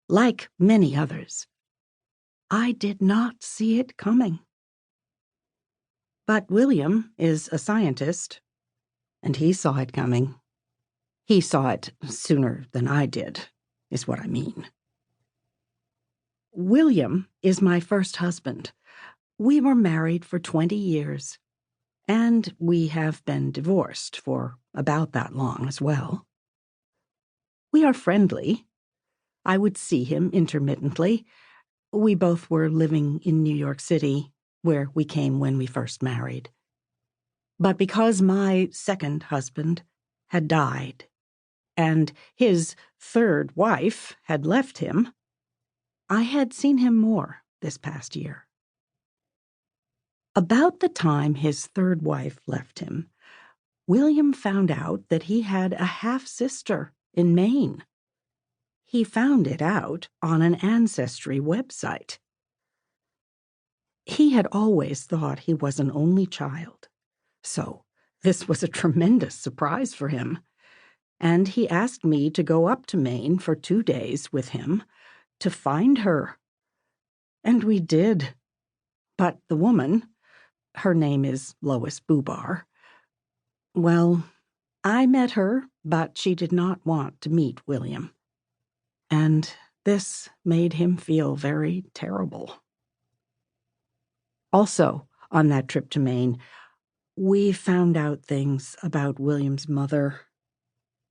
like many others. I did not see it coming. But William is a scientist, and he saw it coming. He saw it sooner than I did, is what I mean. William is my first husband. We were married for 20 years, and we have been divorced for about that long as well. We are friendly. I would see him intermittently. We both were living in New York City, where we came when we first married. But because my second husband had died, and his third wife had left him, I had seen him more this past year. About the time his third wife left him, William found out that he had a half-sister in Maine. He found it out on an ancestry website. He had always thought he was an only child, so this was a tremendous surprise for him, and he asked me to go up to Maine for 2 days with him to find her. And we did. But the woman, her name is Lois Bubar, well, I met her, but she did not want to meet William. And this made him feel very terrible. Also, on that trip to Maine, we found out things about William's mother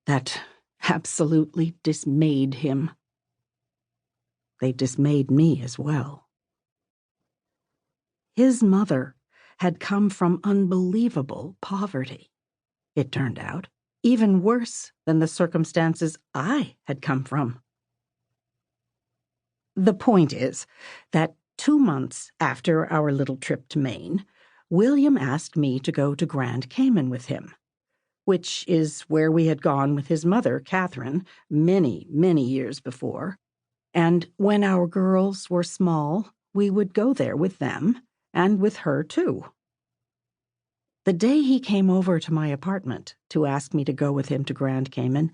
that absolutely dismayed him. They dismayed me as well. His mother had come from unbelievable poverty, it turned out, even worse than the circumstances I had come from. The point is that 2 months after our little trip to Maine, William asked me to go to Grand Cayman with him, which is where we had gone with his mother, Catherine, many, many years before. And when our girls were small, we would go there with them, and with her too. The day he came over to my apartment to ask me to go with him to Grand Cayman,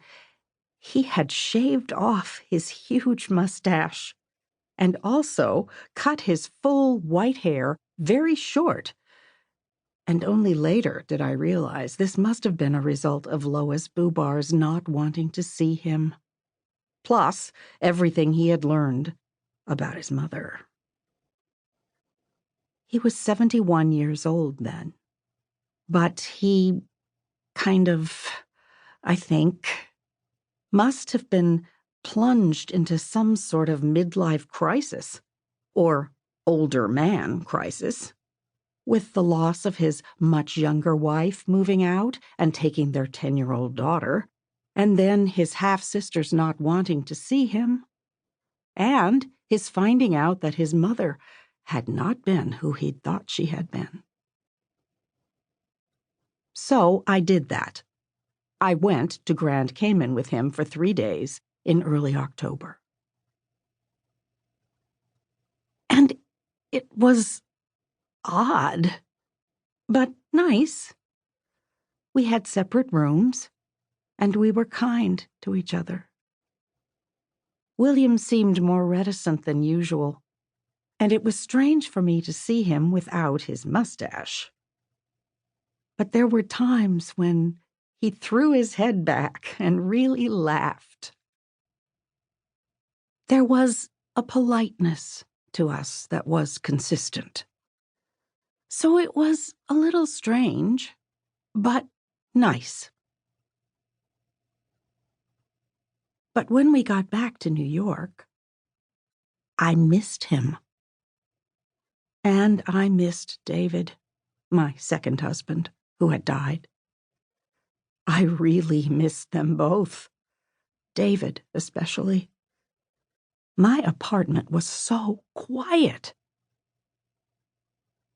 he had shaved off his huge mustache and also cut his full white hair very short. And only later did I realize this must have been a result of Lois Bubar's not wanting to see him, plus everything he had learned about his mother. He was 71 years old then, but he kind of, I think, must have been plunged into some sort of midlife crisis, or older man crisis, with the loss of his much younger wife moving out and taking their 10-year-old daughter, and then his half-sisters not wanting to see him, and his finding out that his mother had not been who he'd thought she had been. So I did that. I went to Grand Cayman with him for 3 days in early October. And it was odd, but nice. We had separate rooms, and we were kind to each other. William seemed more reticent than usual, and it was strange for me to see him without his mustache. But there were times when he threw his head back and really laughed. There was a politeness to us that was consistent. So it was a little strange, but nice. But when we got back to New York, I missed him. And I missed David, my second husband, who had died. I really missed them both, David especially. My apartment was so quiet.